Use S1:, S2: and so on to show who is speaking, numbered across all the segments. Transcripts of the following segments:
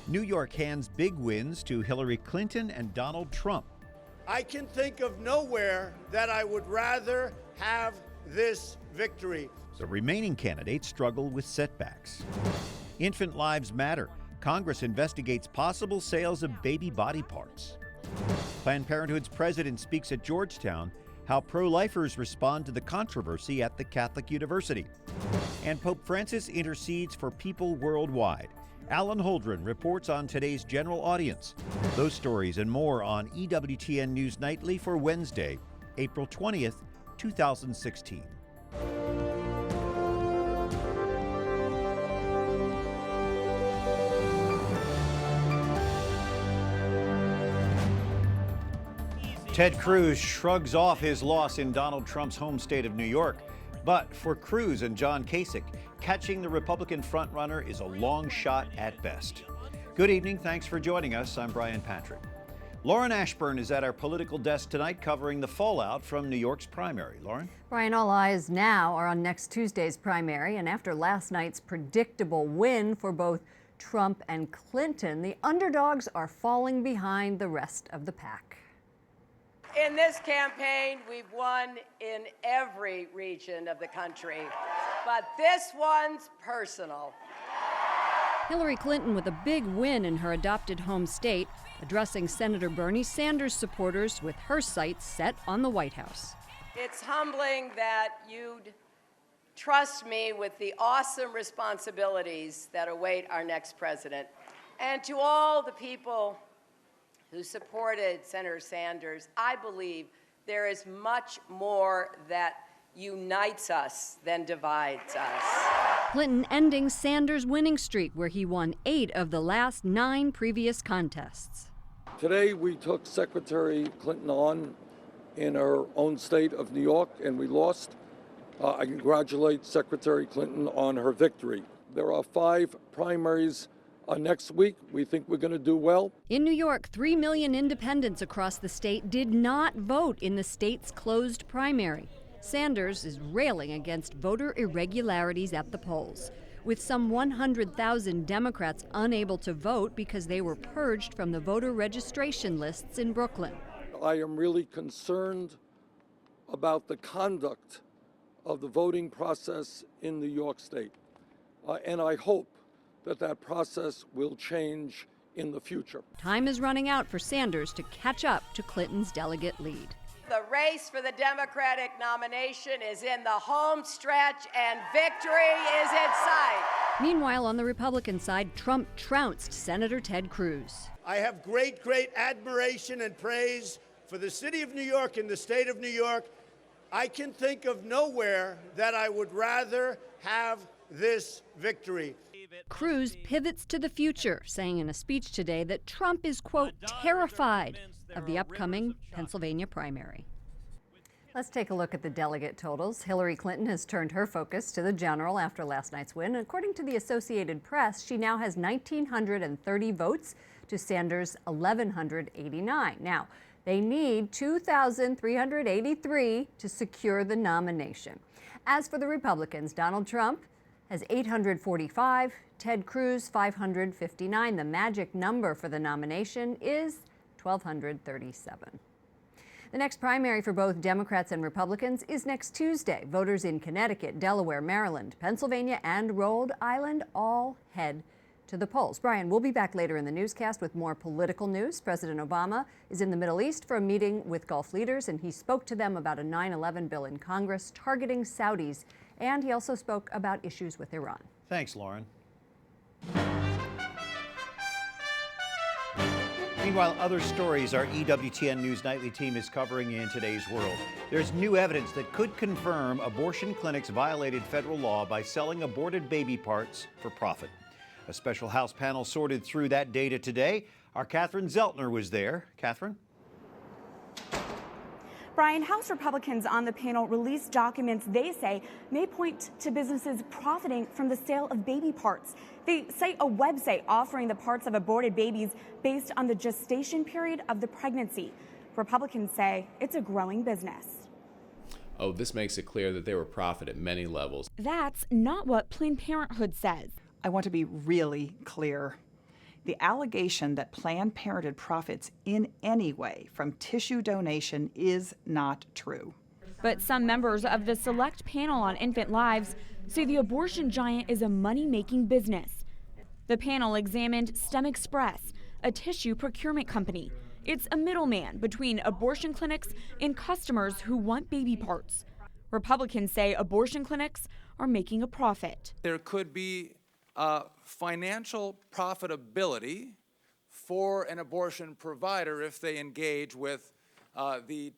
S1: New York hands big wins to Hillary Clinton and Donald Trump.
S2: I can think of nowhere that I would rather have this victory.
S1: The remaining candidates struggle with setbacks. Infant lives matter. Congress investigates possible sales of baby body parts. Planned Parenthood's president speaks at Georgetown, how pro-lifers respond to the controversy at the Catholic University. And Pope Francis intercedes for people worldwide. Alan Holdren reports on today's general audience. Those stories and more on EWTN News Nightly for Wednesday, April 20th, 2016. Ted Cruz shrugs off his loss in Donald Trump's home state of New York. But for Cruz and John Kasich, catching the Republican frontrunner is a long shot at best. Good evening. Thanks for joining us. I'm Brian Patrick. Lauren Ashburn is at our political desk tonight covering the fallout from New York's primary. Lauren?
S3: Brian, all eyes now are on next Tuesday's primary. And after last night's predictable win for both Trump and Clinton, the underdogs are falling behind the rest of the pack.
S4: In this campaign, we've won in every region of the country, but this one's personal.
S3: Hillary Clinton with a big win in her adopted home state, addressing Senator Bernie Sanders supporters with her sights set on the White House.
S4: It's humbling that you'd trust me with the awesome responsibilities that await our next president. And to all the people who supported Senator Sanders, I believe there is much more that unites us than divides us.
S3: Clinton ending Sanders' winning streak, where he won 8 of the last 9 previous contests.
S5: Today we took Secretary Clinton on in her own state of New York, and we lost. I congratulate Secretary Clinton on her victory. There are 5 primaries next week. We think we're going to do well.
S3: In New York, 3 million independents across the state did not vote in the state's closed primary. Sanders is railing against voter irregularities at the polls, with some 100,000 Democrats unable to vote because they were purged from the voter registration lists in Brooklyn.
S5: I am really concerned about the conduct of the voting process in New York State, and I hope that process will change in the future.
S3: Time is running out for Sanders to catch up to Clinton's delegate lead.
S4: The race for the Democratic nomination is in the home stretch, and victory is in sight.
S3: Meanwhile, on the Republican side, Trump trounced Senator Ted Cruz.
S2: I have great admiration and praise for the city of New York and the state of New York. I can think of nowhere that I would rather have this victory.
S3: Cruz pivots to the future, saying in a speech today that Trump is, quote, terrified of the upcoming Pennsylvania primary. Let's take a look at the delegate totals. Hillary Clinton has turned her focus to the general after last night's win. According to the Associated Press, she now has 1,930 votes to Sanders' 1,189. Now, they need 2,383 to secure the nomination. As for the Republicans, Donald Trump has 845, Ted Cruz 559. The magic number for the nomination is 1,237. The next primary for both Democrats and Republicans is next Tuesday. Voters in Connecticut, Delaware, Maryland, Pennsylvania, and Rhode Island all head to the polls. Brian, we'll be back later in the newscast with more political news. President Obama is in the Middle East for a meeting with Gulf leaders, and he spoke to them about a 9/11 bill in Congress targeting Saudis. And he also spoke about issues with Iran.
S1: Thanks, Lauren. Meanwhile, other stories our EWTN News Nightly team is covering in today's world. There's new evidence that could confirm abortion clinics violated federal law by selling aborted baby parts for profit. A special House panel sorted through that data today. Our Catherine Szeltner was there. Catherine?
S6: Brian, House Republicans on the panel released documents they say may point to businesses profiting from the sale of baby parts. They cite a website offering the parts of aborted babies based on the gestation period of the pregnancy. Republicans say it's a growing business.
S7: Oh, this makes it clear that they were profit at many levels.
S6: That's not what Planned Parenthood says.
S8: I want to be really clear. The allegation that Planned Parenthood profits in any way from tissue donation is not true.
S9: But some members of the select panel on infant lives say the abortion giant is a money-making business. The panel examined STEM Express, a tissue procurement company. It's a middleman between abortion clinics and customers who want baby parts. Republicans say abortion clinics are making a profit.
S10: There could be financial profitability for an abortion provider if they engage with the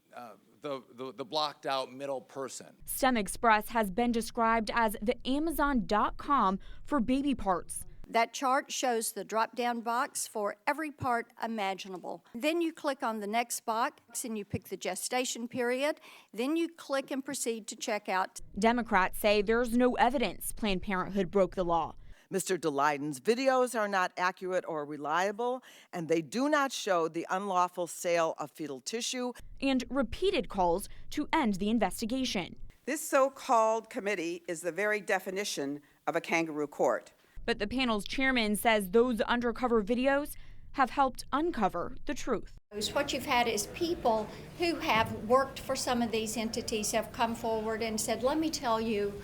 S10: blocked out middle person.
S9: STEM Express has been described as the Amazon.com for baby parts.
S11: That chart shows the drop-down box for every part imaginable. Then you click on the next box and you pick the gestation period. Then you click and proceed to check out.
S9: Democrats say there's no evidence Planned Parenthood broke the law.
S12: Mr. Dalyden's videos are not accurate or reliable, and they do not show the unlawful sale of fetal tissue.
S9: And repeated calls to end the investigation.
S13: This so-called committee is the very definition of a kangaroo court.
S9: But the panel's chairman says those undercover videos have helped uncover the truth.
S11: What you've had is people who have worked for some of these entities have come forward and said, let me tell you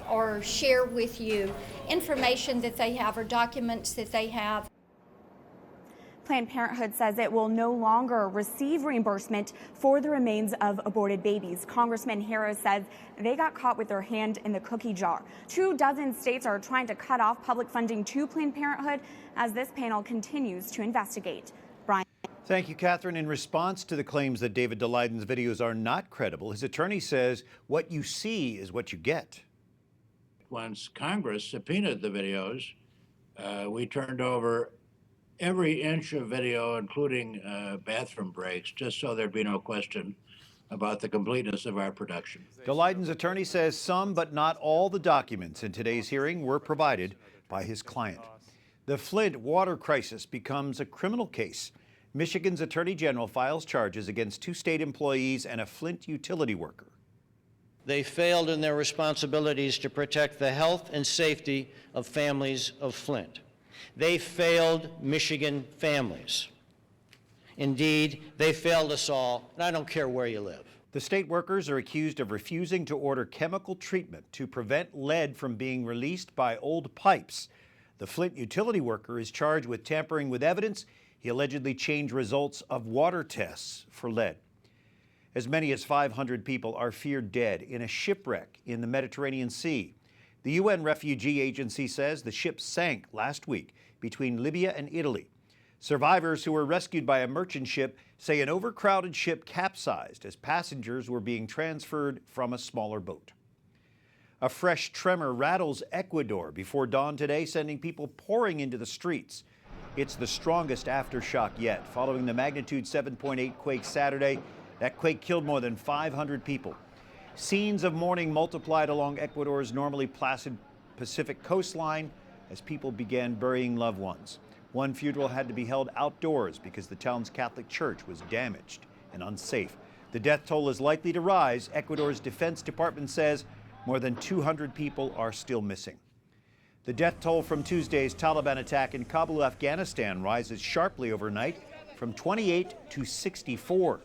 S11: or share with you information that they have or documents that they have.
S6: Planned Parenthood says it will no longer receive reimbursement for the remains of aborted babies. Congressman Harris says they got caught with their hand in the cookie jar. 24 states are trying to cut off public funding to Planned Parenthood as this panel continues to investigate. Brian.
S1: Thank you, Catherine. In response to the claims that David Dalyden's videos are not credible, his attorney says what you see is what you get.
S14: Once Congress subpoenaed the videos, we turned over every inch of video, including bathroom breaks, just so there'd be no question about the completeness of our production.
S1: Dalyden's attorney says some but not all the documents in today's hearing were provided by his client. The Flint water crisis becomes a criminal case. Michigan's Attorney General files charges against 2 state employees and a Flint utility worker.
S15: They failed in their responsibilities to protect the health and safety of families of Flint. They failed Michigan families. Indeed, they failed us all, and I don't care where you live.
S1: The state workers are accused of refusing to order chemical treatment to prevent lead from being released by old pipes. The Flint utility worker is charged with tampering with evidence. He allegedly changed results of water tests for lead. As many as 500 people are feared dead in a shipwreck in the Mediterranean Sea. The UN Refugee Agency says the ship sank last week between Libya and Italy. Survivors who were rescued by a merchant ship say an overcrowded ship capsized as passengers were being transferred from a smaller boat. A fresh tremor rattles Ecuador before dawn today, sending people pouring into the streets. It's the strongest aftershock yet, following the magnitude 7.8 quake Saturday. That quake killed more than 500 people. Scenes of mourning multiplied along Ecuador's normally placid Pacific coastline as people began burying loved ones. One funeral had to be held outdoors because the town's Catholic church was damaged and unsafe. The death toll is likely to rise. Ecuador's Defense Department says more than 200 people are still missing. The death toll from Tuesday's Taliban attack in Kabul, Afghanistan rises sharply overnight from 28 to 64.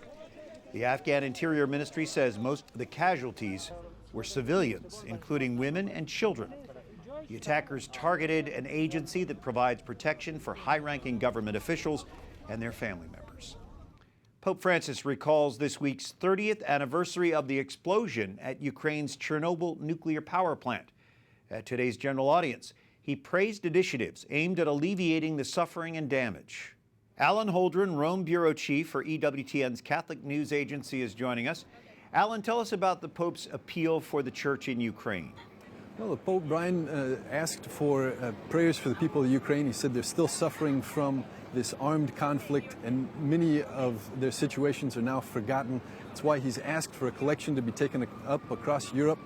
S1: The Afghan Interior Ministry says most of the casualties were civilians, including women and children. The attackers targeted an agency that provides protection for high-ranking government officials and their family members. Pope Francis recalls this week's 30th anniversary of the explosion at Ukraine's Chernobyl nuclear power plant. At today's general audience, he praised initiatives aimed at alleviating the suffering and damage. Alan Holdren, Rome Bureau Chief for EWTN's Catholic News Agency, is joining us. Alan, tell us about the Pope's appeal for the church in Ukraine.
S16: Well, the Pope, Brian, asked for prayers for the people of Ukraine. He said they're still suffering from this armed conflict, and many of their situations are now forgotten. That's why he's asked for a collection to be taken up across Europe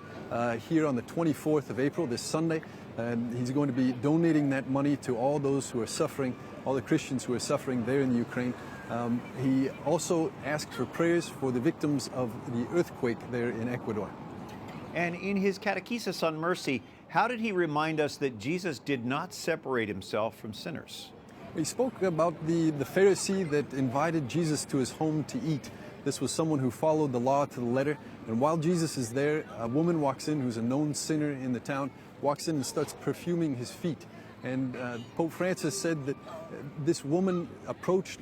S16: here on the 24th of April, this Sunday. He's going to be donating that money to all those who are suffering, all the Christians who are suffering there in the Ukraine. He also asked for prayers for the victims of the earthquake there in Ecuador.
S1: And in his catechesis on mercy, how did he remind us that Jesus did not separate himself from sinners?
S16: He spoke about the Pharisee that invited Jesus to his home to eat. This was someone who followed the law to the letter. And while Jesus is there, a woman walks in who's a known sinner in the town, walks in and starts perfuming his feet. And Pope Francis said that this woman approached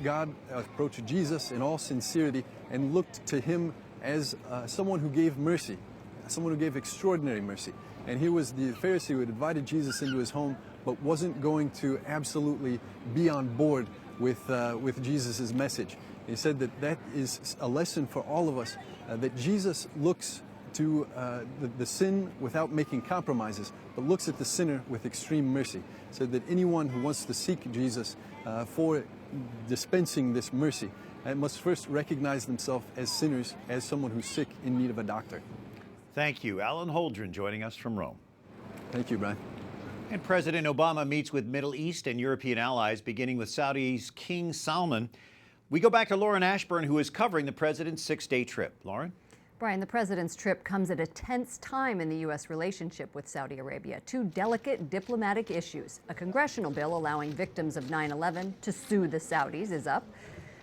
S16: Jesus in all sincerity and looked to him as someone who gave mercy, someone who gave extraordinary mercy. And here was the Pharisee who had invited Jesus into his home, but wasn't going to absolutely be on board with Jesus' message. He said that that is a lesson for all of us, that Jesus looks to the sin without making compromises, but looks at the sinner with extreme mercy. Said that anyone who wants to seek Jesus for dispensing this mercy must first recognize themselves as sinners, as someone who's sick in need of a doctor.
S1: Thank you. Alan Holdren joining us from Rome.
S16: Thank you, Brian.
S1: And President Obama meets with Middle East and European allies, beginning with Saudi's King Salman. We go back to Lauren Ashburn, who is covering the president's 6-day trip. Lauren?
S3: Brian, the president's trip comes at a tense time in the U.S. relationship with Saudi Arabia. Two delicate diplomatic issues. A congressional bill allowing victims of 9/11 to sue the Saudis is up.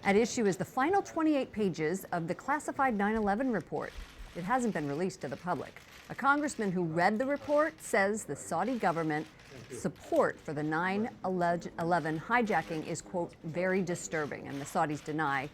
S3: At issue is the final 28 pages of the classified 9/11 report. It hasn't been released to the public. A congressman who read the report says the Saudi government support for the 9/11 hijacking is, quote, very disturbing, and the Saudis deny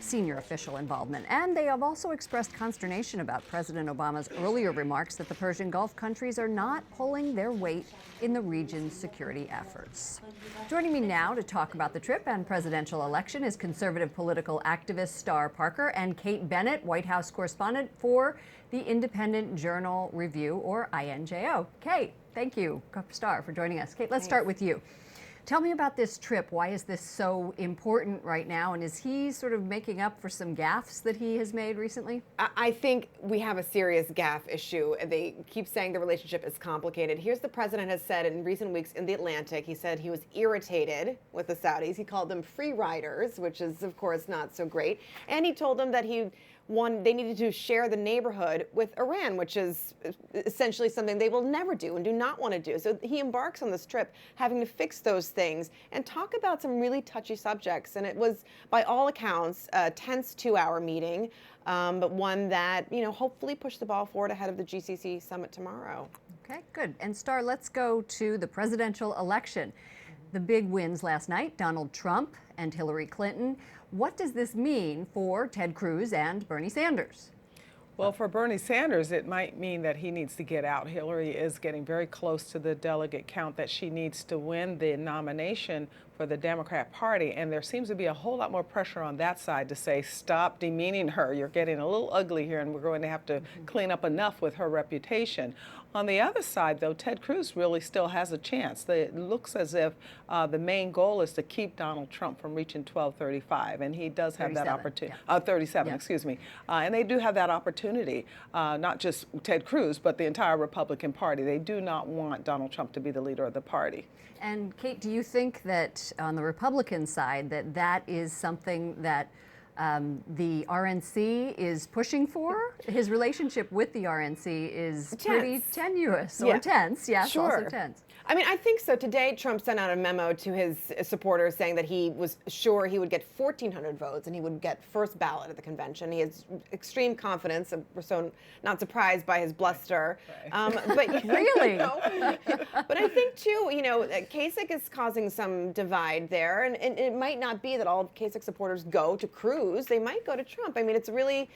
S3: senior official involvement. And they have also expressed consternation about President Obama's earlier remarks that the Persian Gulf countries are not pulling their weight in the region's security efforts. Joining me now to talk about the trip and presidential election is conservative political activist Star Parker and Kate Bennett, White House correspondent for the Independent Journal Review, or INJO. Kate, thank you, Star, for joining us. Kate, let's start with you. Tell me about this trip. Why is this so important right now? And is he sort of making up for some gaffes that he has made recently?
S17: I think we have a serious gaffe issue. They keep saying the relationship is complicated. Here's the president has said in recent weeks in The Atlantic, he said he was irritated with the Saudis. He called them free riders, which is, of course, not so great. And he told them that they needed to share the neighborhood with Iran, which is essentially something they will never do and do not want to do. So he embarks on this trip having to fix those things and talk about some really touchy subjects. And it was, by all accounts, a tense 2-hour meeting, but one that, hopefully pushed the ball forward ahead of the GCC summit tomorrow.
S3: Okay, good. And Star, let's go to the presidential election. The big wins last night, Donald Trump and Hillary Clinton. What does this mean for Ted Cruz and Bernie Sanders?
S18: Well, for Bernie Sanders, it might mean that he needs to get out. Hillary is getting very close to the delegate count that she needs to win the nomination for the Democrat Party, and there seems to be a whole lot more pressure on that side to say, stop demeaning her. You're getting a little ugly here, and we're going to have to clean up enough with her reputation. On the other side, though, Ted Cruz really still has a chance. It looks as if the main goal is to keep Donald Trump from reaching 1235, and he does have that opportunity. 37, yeah. Excuse me. And they do have that opportunity, not just Ted Cruz, but the entire Republican Party. They do not want Donald Trump to be the leader of the party.
S3: And Kate, do you think that on the Republican side that is something that the RNC is pushing for? His relationship with the RNC is pretty tenuous, or tense, yes,
S17: sure.
S3: Also tense.
S17: I mean, I think so. Today, Trump sent out a memo to his supporters saying that he was sure he would get 1,400 votes and he would get first ballot at the convention. He has extreme confidence. We're so not surprised by his bluster. But
S3: really?
S17: But I think, too, Kasich is causing some divide there. And it might not be that all Kasich supporters go to Cruz. They might go to Trump. I mean, it's really...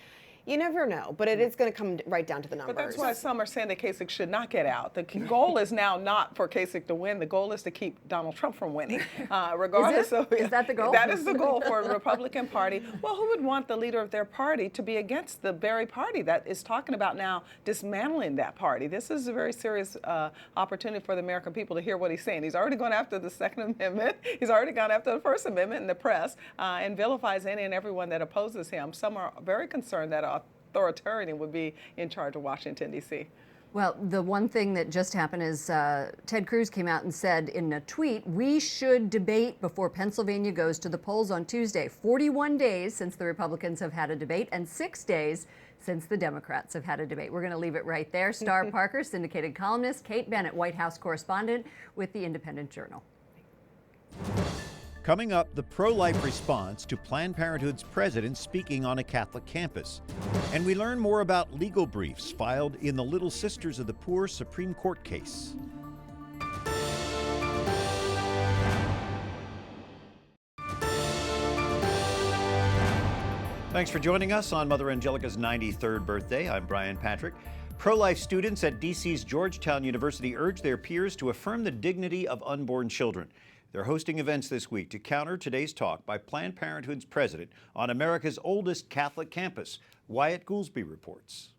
S17: You never know, but it is going to come right down to the numbers.
S18: But that's why some are saying that Kasich should not get out. The goal is now not for Kasich to win. The goal is to keep Donald Trump from winning, regardless of...
S3: Is that the goal?
S18: That is the goal for the Republican Party. Well, who would want the leader of their party to be against the very party that is talking about now dismantling that party? This is a very serious opportunity for the American people to hear what he's saying. He's already gone after the Second Amendment. He's already gone after the First Amendment in the press and vilifies any and everyone that opposes him. Some are very concerned that authoritarian would be in charge of Washington, D.C.
S3: Well, the one thing that just happened is Ted Cruz came out and said in a tweet, we should debate before Pennsylvania goes to the polls on Tuesday. 41 days since the Republicans have had a debate and 6 days since the Democrats have had a debate. We're going to leave it right there. Star Parker, syndicated columnist, Kate Bennett, White House correspondent with the Independent Journal.
S1: Coming up, the pro-life response to Planned Parenthood's president speaking on a Catholic campus. And we learn more about legal briefs filed in the Little Sisters of the Poor Supreme Court case. Thanks for joining us on Mother Angelica's 93rd birthday. I'm Brian Patrick. Pro-life students at D.C.'s Georgetown University urge their peers to affirm the dignity of unborn children. They're hosting events this week to counter today's talk by Planned Parenthood's president on America's oldest Catholic campus. Wyatt Goolsby reports.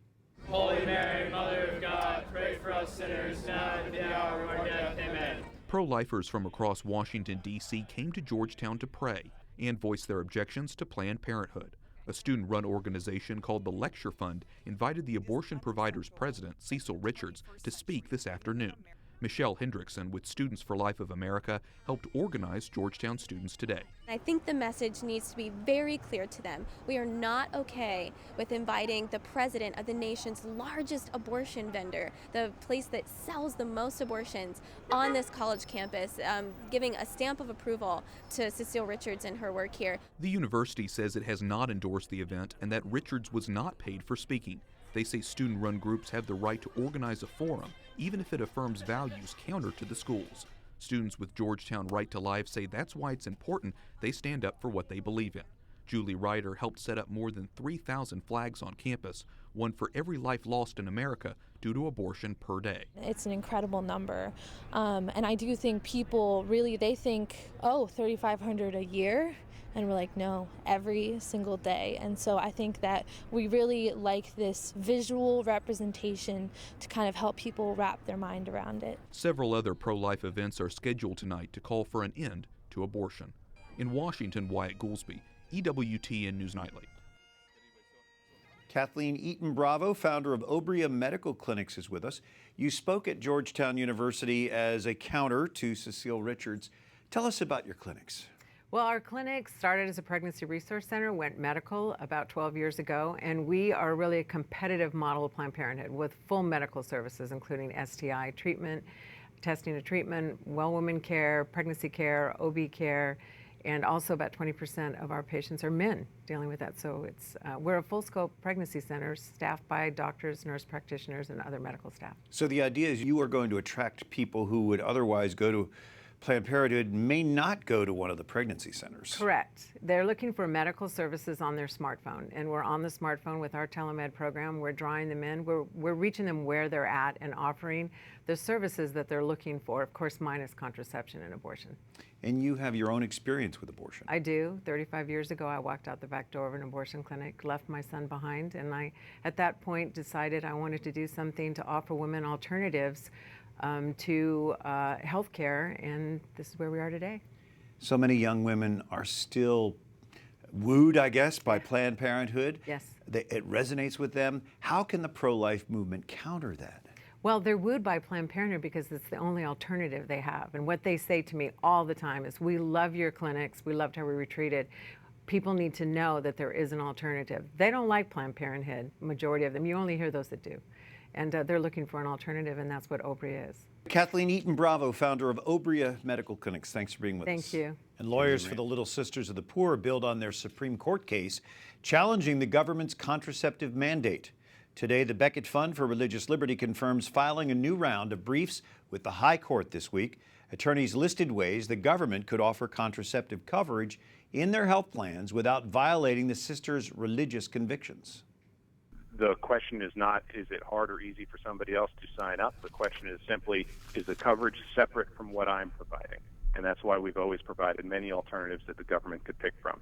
S19: Holy Mary, Mother of God, pray for us sinners now and at the hour of our death. Amen.
S20: Pro-lifers from across Washington, D.C. came to Georgetown to pray and voice their objections to Planned Parenthood. A student-run organization called the Lecture Fund invited the abortion provider's president, Cecile Richards, to speak this afternoon. Michelle Hendrickson with Students for Life of America helped organize Georgetown students today.
S21: I think the message needs to be very clear to them. We are not okay with inviting the president of the nation's largest abortion vendor, the place that sells the most abortions, on this college campus, giving a stamp of approval to Cecile Richards and her work here.
S20: The university says it has not endorsed the event and that Richards was not paid for speaking. They say student-run groups have the right to organize a forum, even if it affirms values counter to the schools. Students with Georgetown Right to Life say that's why it's important they stand up for what they believe in. Julie Ryder helped set up more than 3,000 flags on campus, one for every life lost in America due to abortion per day.
S22: It's an incredible number. And I do think people really, they think, oh, 3,500 a year? And we're like, no, every single day. And so I think that we really like this visual representation to kind of help people wrap their mind around it.
S20: Several other pro-life events are scheduled tonight to call for an end to abortion. In Washington, Wyatt Goolsby, EWTN News Nightly.
S1: Kathleen Eaton-Bravo, founder of Obria Medical Clinics, is with us. You spoke at Georgetown University as a counter to Cecile Richards. Tell us about your clinics.
S23: Well, our clinic started as a pregnancy resource center, went medical about 12 years ago, and we are really a competitive model of Planned Parenthood with full medical services, including STI treatment, testing to treatment, well woman care, pregnancy care, OB care, and also about 20% of our patients are men dealing with that. So we're a full scope pregnancy center staffed by doctors, nurse practitioners, and other medical staff.
S1: So the idea is you are going to attract people who would otherwise go to Planned Parenthood may not go to one of the pregnancy centers.
S23: Correct. They're looking for medical services on their smartphone, and we're on the smartphone with our telemed program. We're drawing them in. We're reaching them where they're at and offering the services that they're looking for, of course, minus contraception and abortion.
S1: And you have your own experience with abortion.
S23: I do. 35 years ago, I walked out the back door of an abortion clinic, left my son behind, and I, at that point, decided I wanted to do something to offer women alternatives to health care, and this is where we are today.
S1: So many young women are still wooed, I guess, by Planned Parenthood.
S23: Yes.
S1: It resonates with them. How can the pro-life movement counter that?
S23: Well, they're wooed by Planned Parenthood because it's the only alternative they have. And what they say to me all the time is, we love your clinics, we loved how we were treated. People need to know that there is an alternative. They don't like Planned Parenthood, majority of them. You only hear those that do. And they're looking for an alternative, and that's what Obria is.
S1: Kathleen Eaton-Bravo, founder of Obria Medical Clinics. Thanks for being with us.
S23: Thank you.
S1: And lawyers for the Little Sisters of the Poor build on their Supreme Court case challenging the government's contraceptive mandate. Today, the Becket Fund for Religious Liberty confirms filing a new round of briefs with the High Court this week. Attorneys listed ways the government could offer contraceptive coverage in their health plans without violating the sisters' religious convictions.
S24: The question is not, is it hard or easy for somebody else to sign up? The question is simply, is the coverage separate from what I'm providing? And that's why we've always provided many alternatives that the government could pick from.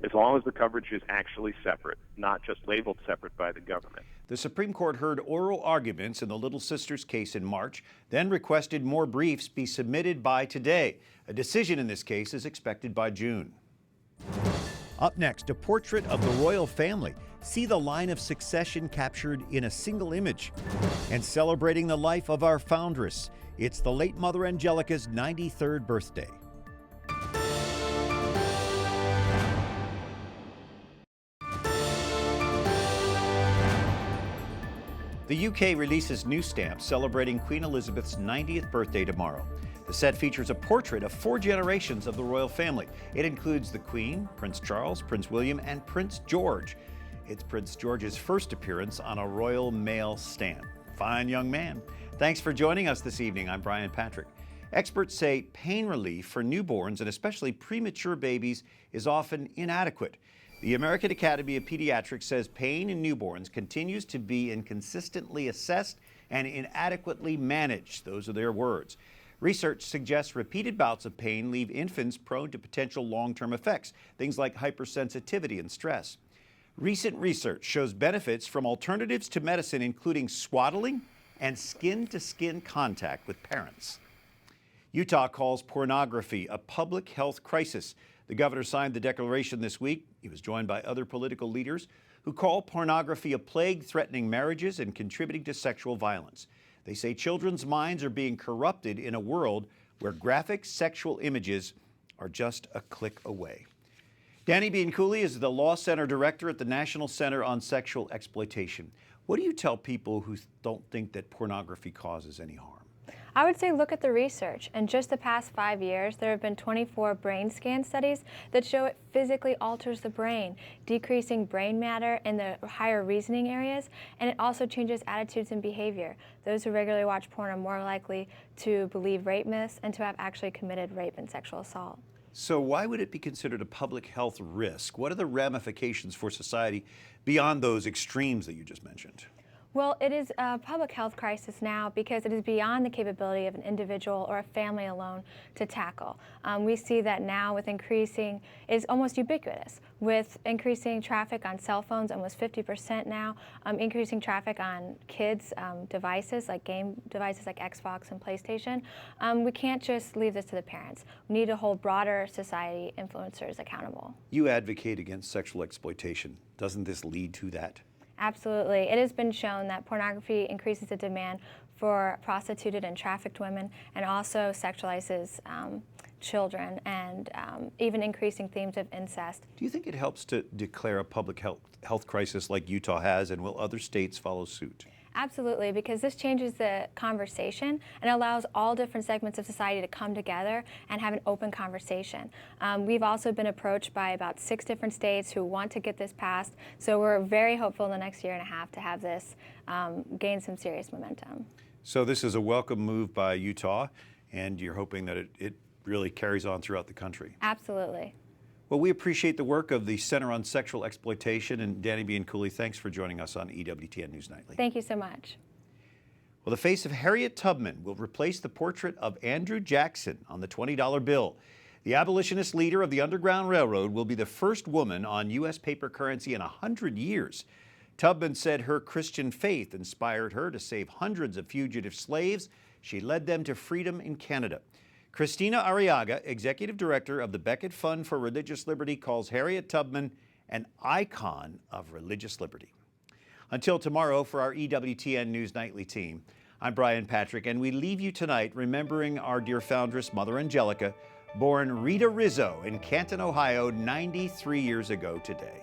S24: As long as the coverage is actually separate, not just labeled separate by the government.
S1: The Supreme Court heard oral arguments in the Little Sisters case in March, then requested more briefs be submitted by today. A decision in this case is expected by June. Up next, a portrait of the royal family. See the line of succession captured in a single image. And celebrating the life of our foundress. It's the late Mother Angelica's 93rd birthday. The UK releases new stamps celebrating Queen Elizabeth's 90th birthday tomorrow. The set features a portrait of 4 generations of the royal family. It includes the Queen, Prince Charles, Prince William, and Prince George. It's Prince George's first appearance on a Royal Mail stamp. Fine young man. Thanks for joining us this evening. I'm Brian Patrick. Experts say pain relief for newborns and especially premature babies is often inadequate. The American Academy of Pediatrics says pain in newborns continues to be inconsistently assessed and inadequately managed. Those are their words. Research suggests repeated bouts of pain leave infants prone to potential long-term effects, things like hypersensitivity and stress. Recent research shows benefits from alternatives to medicine, including swaddling and skin-to-skin contact with parents. Utah calls pornography a public health crisis. The governor signed the declaration this week. He was joined by other political leaders who call pornography a plague threatening marriages and contributing to sexual violence. They say children's minds are being corrupted in a world where graphic sexual images are just a click away. Dani Bianculli is the Law Center Director at the National Center on Sexual Exploitation. What do you tell people who don't think that pornography causes any harm?
S2: I would say look at the research. In just the past 5 years, there have been 24 brain scan studies that show it physically alters the brain, decreasing brain matter in the higher reasoning areas, and it also changes attitudes and behavior. Those who regularly watch porn are more likely to believe rape myths and to have actually committed rape and sexual assault.
S1: So why would it be considered a public health risk? What are the ramifications for society beyond those extremes that you just mentioned?
S2: Well, it is a public health crisis now because it is beyond the capability of an individual or a family alone to tackle. We see that now with increasing, it's almost ubiquitous, with increasing traffic on cell phones, almost 50% now, increasing traffic on kids' devices, like game devices like Xbox and PlayStation. We can't just leave this to the parents. We need to hold broader society influencers accountable.
S1: You advocate against sexual exploitation. Doesn't this lead to that?
S2: Absolutely. It has been shown that pornography increases the demand for prostituted and trafficked women and also sexualizes children and even increasing themes of incest.
S1: Do you think it helps to declare a public health crisis like Utah has, and will other states follow suit?
S2: Absolutely, because this changes the conversation and allows all different segments of society to come together and have an open conversation. We've also been approached by about 6 different states who want to get this passed, so we're very hopeful in the next year and a half to have this gain some serious momentum.
S1: So this is a welcome move by Utah, and you're hoping that it really carries on throughout the country.
S2: Absolutely.
S1: Well, we appreciate the work of the Center on Sexual Exploitation, and Dani Bianculli, thanks for joining us on EWTN News Nightly.
S2: Thank you so much.
S1: Well, the face of Harriet Tubman will replace the portrait of Andrew Jackson on the $20 bill. The abolitionist leader of the Underground Railroad will be the first woman on U.S. paper currency in 100 years. Tubman said her Christian faith inspired her to save hundreds of fugitive slaves. She led them to freedom in Canada. Christina Arriaga, executive director of the Beckett Fund for Religious Liberty, calls Harriet Tubman an icon of religious liberty. Until tomorrow, for our EWTN News Nightly team, I'm Brian Patrick, and we leave you tonight remembering our dear foundress, Mother Angelica, born Rita Rizzo in Canton, Ohio, 93 years ago today.